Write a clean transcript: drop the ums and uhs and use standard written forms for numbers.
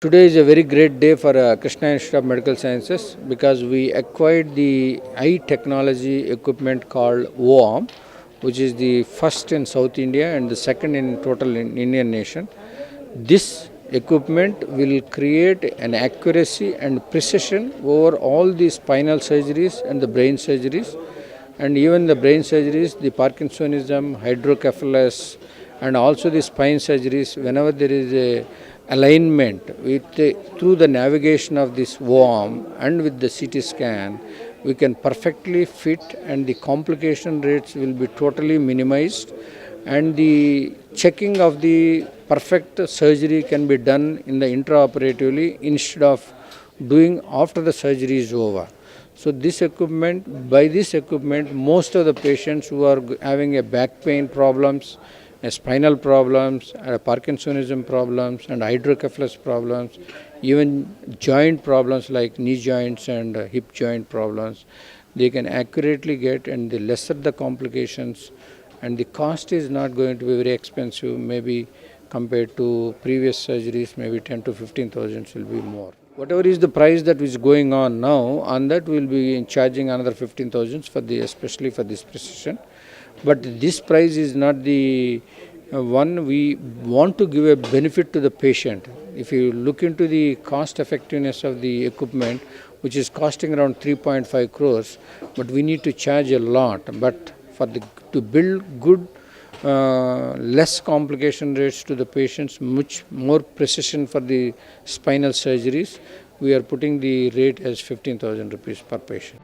Today is a very great day for Krishna Institute of Medical Sciences because we acquired the eye technology equipment called OARM, which is the first in South India and the second in total in Indian nation. This equipment will create an accuracy and precision over all the spinal surgeries and the brain surgeries, and even the brain surgeries, the Parkinsonism, hydrocephalus, and also the spine surgeries. Whenever there is a alignment with through the navigation of this worm and with the CT scan, we can perfectly fit, and the complication rates will be totally minimized, and the checking of the perfect surgery can be done in the intraoperatively instead of doing after the surgery is over. So by this equipment, most of the patients who are having a back pain problems, spinal problems, Parkinsonism problems, and hydrocephalus problems, even joint problems like knee joints and hip joint problems, they can accurately get, and the lesser the complications, and the cost is not going to be very expensive, maybe compared to previous surgeries, maybe 10 to 15,000 will be more. Whatever is the price that is going on now, on that we will be charging another 15,000 for the, especially for this precision. But this price is not the one. We want to give a benefit to the patient. If you look into the cost effectiveness of the equipment, which is costing around 3.5 crores, but we need to charge a lot. But to build good, less complication rates to the patients, much more precision for the spinal surgeries, we are putting the rate as 15,000 rupees per patient.